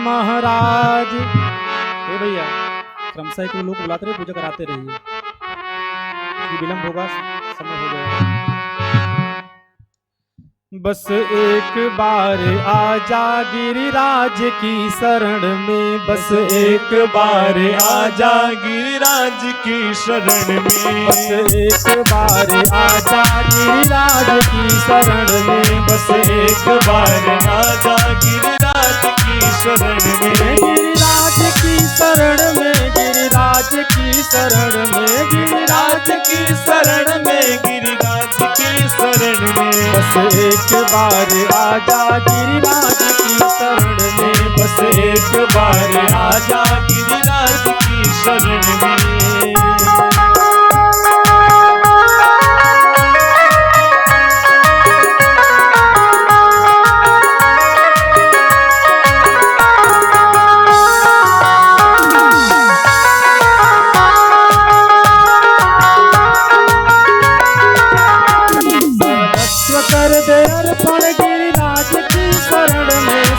महाराज। ए भैया क्रमशः को लोग बुलाते रहे, पूजा कराते रहिए, विलंब होगा, समय हो गया। बस एक बार आजा गिरिराज की शरण में, बस एक बार आजा गिरिराज की शरण में, बस एक बार आजा गिरिराज की शरण में, बस एक बार आजा गिरिराज की शरण में, गिरिराज की शरण में, गिरिराज की शरण में, गिरिराज की शरण में, गिरिराज की शरण में, बस एक बार आजा गिरिराज की शरण में, बस एक बार आजा गिरिराज की शरण में।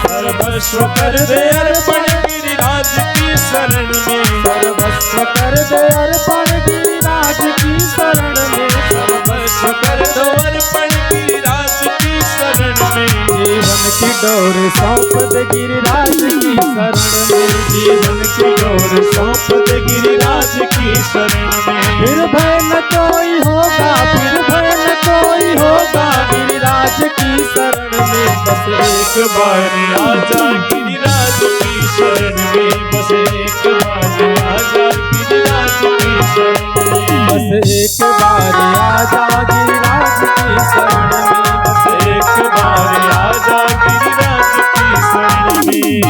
सर्वस्व कर दे अर्पण गिरिराज की शरण में, सर्वस्व कर दे अर्पण गिरिराज की शरण में, सर्वस्व कर दो अर्पण गिरिराज की शरण में, जीवन की डोर सौंप दे गिरिराज की शरण में, जीवन की डोर सौंप दे गिरिराज की शरण में, फिर भय न कोई होगा, फिर भय न कोई होगा गिरिराज की शरण में, बस एक बार आजा गिरिराज की शरण में, बस एक बार आजा गिरिराज की शरण में, बस एक बार आजा गिरिराज की शरण में, बस एक बार आजा गिरिराज की शरण में।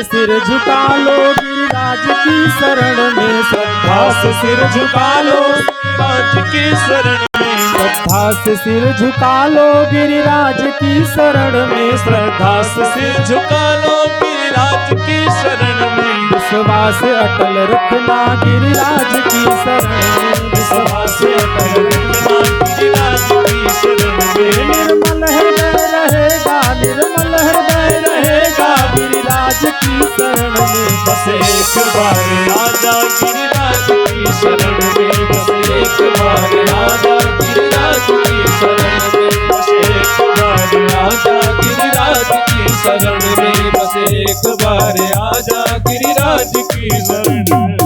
सिर झुका लो गिरिराज की शरण में, श्रद्धा से सिर झुका लो गिरिराज की शरण में, श्रद्धा से सिर झुका लो गिरिराज की शरण में, श्रद्धा से सिर झुका लो गिरिराज की शरण में, विश्वास अटल रखना गिरिराज की शरण में, विश्वास अटल रखना गिरिराज की शरण में, निर्मल हृदय रहेगा, निर्मल हृदय रहेगा गिरिराज की शरण में, बस एक बार आजा गिरिराज की शरण में, बस एक बार आजा गिरिराज की शरण में, बस एक बार आजा गिरिराज की शरण में, बस एक बार आजा गिरिराज की शरण में।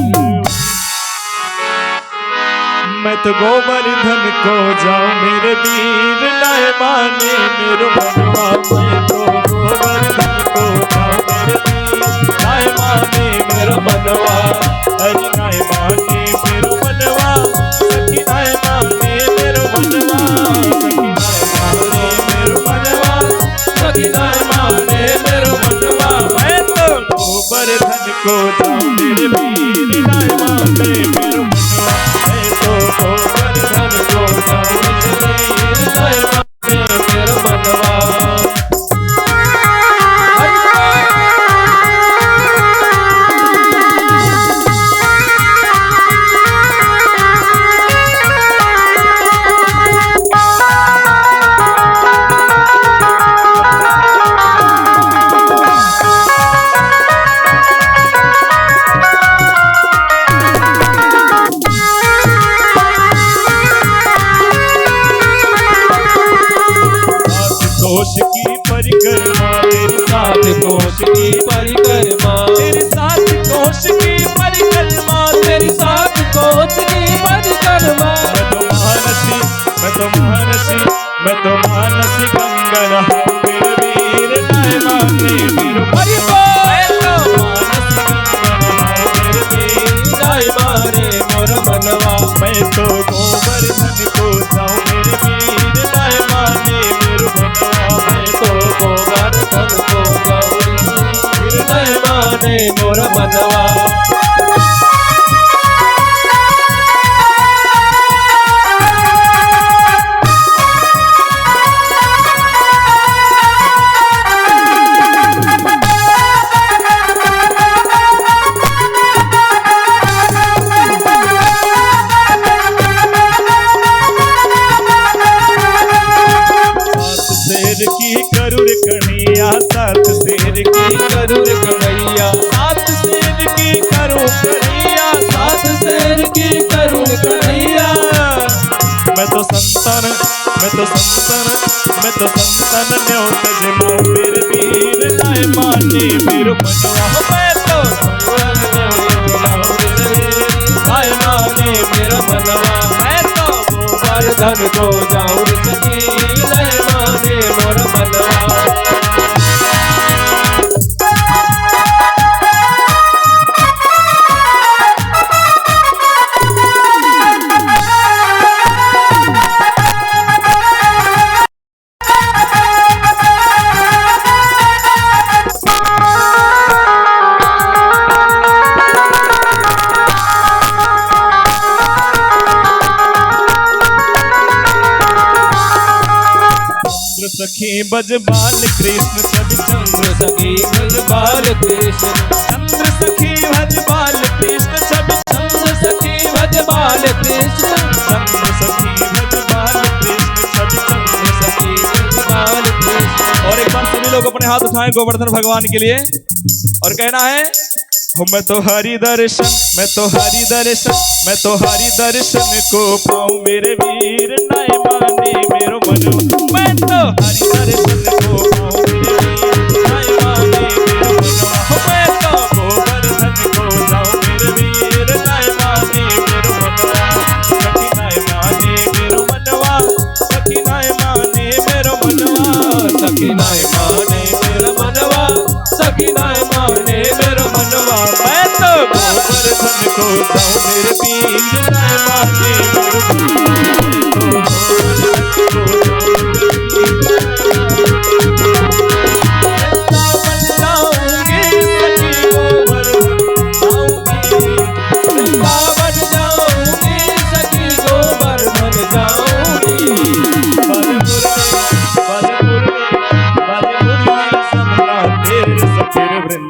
मैं तो गोवर्धन को जाऊं मेरे वीर नाय माने मेरो मनवा, मैं तो गोवर्धन को जाऊं मेरे वीर नाय माने मेरो मनवा, हरि नाय माने मेरो मनवा, सखी नाय माने मेरो मनवा, सखी नाय माने मेरो मनवा, सखी नाय माने मेरो मनवा, मैं तो गोवर्धन को जाऊं मेरे वीर नाय माने मेरो मनवा, मैं तो गोवर्धन को जाऊं मेरे वीर नाय माने मेरो मनवा। कोश की परिक्रमा तेरे साथ, कोश की परिक्रमा तेरे साथ, कोश की परिक्रमा तेरे साथ, कोश की परिक्रमा, मैं तो मानसी, मैं तो मानसी, मैं तो मानसी कंगन हूँ मेरे वीर नाय माने मेरो परिको, मैं तो मानसी कंगन हूँ मेरे वीर नाय माने मोर मनवा, मैं तो गोवर्धन को जाऊं मेरे वीर नाय माने मेरो मनवा, मैं तो गोवर्धन को जाऊं वीर नाय माने मोर मनवा। संतन मैं तो संतन न्योत जमाऊं मेरे वीर नाय माने मेरो मनवा मैं तो संतन नाय माने मेरा मनवा मैं तो गोवर्धन को जाऊं सखी नाय माने मोरा मनवा सखी बज बाल कृष्ण छवि चंद्र सखी बज बाल कृष्ण चंद्र सखी बज बाल कृष्ण छवि चंद्र सखी बज बाल कृष्ण चंद्र सखी बज बाल कृष्ण छवि चंद्र सखी बज बाल कृष्ण। और एक बार सभी लोग अपने हाथ उठाएं गोवर्धन भगवान के लिए और कहना है मैं तो हरि दर्शन मैं तो हरि दर्शन मैं तो हरि दर्शन को पाऊं मेरे वीर नाय माने मेरो मनो मैं तो हरि दर्शन को पाऊं मेरे वीर नाय माने मेरो मनवा मैं तो गोवर्धन को जाऊं मेरे वीर नाय माने मेरो मनवा सखी नाय माने मेरो मनवा सखी नाय माने मेरो मनवा सखी नाय माने मेरो मनवा सखी नाय माने मेरो मनवा मैं तो गोवर्धन को जाऊं मेरे वीर नाय माने मेरो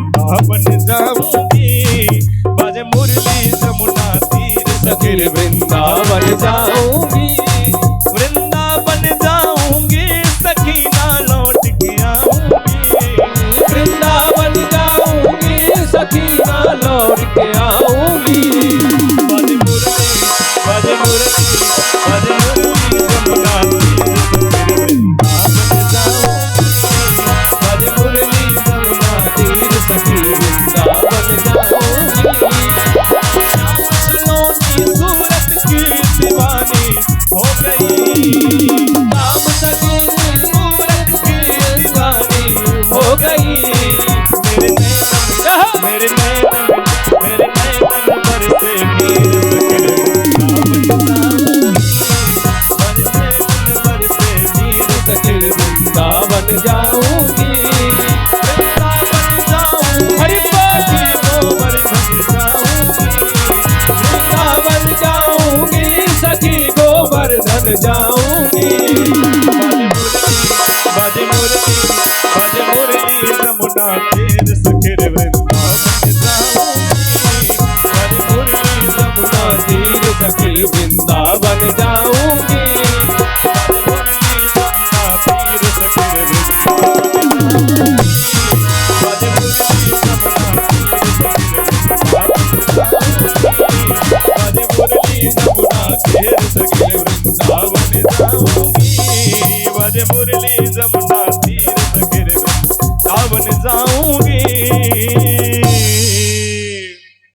वृंदावन जाऊंगी बाजे मुरली जमुना तीर सखिर वृंदावन जाऊंगी वृंदावन जाऊंगी सखी ना लौट के आऊंगी वृंदावन जाऊंगी सखी ना लौट के आऊंगी बाजे मुरली जमुना तीर सखिर वृंदावन जाऊंगी बाजे मुरली जमुना तीर सखी वृंदावन जाऊंगी सूरत की दीवानी हो गई नाम सखी सूरत की दीवानी हो गई मेरे नैनन बरसे वीर सखिर वृंदावन जाऊंगी गोवर्धन जाऊंगी बाजे मुरली जमुना तीर सखिर वृंदावन जाऊंगी बाजे मुरली जमुना तीर सखिर वृंदावन जाऊंगी बाजे मुरली जमुना तीर सखिर वृंदावन बाजे मुरली जमुना तीर सखिर बाजे मुरली जमुना तीर सखिर वृंदावन जाऊंगी बाजे मुरली जमुना तीर सखिर वृंदावन जाऊंगी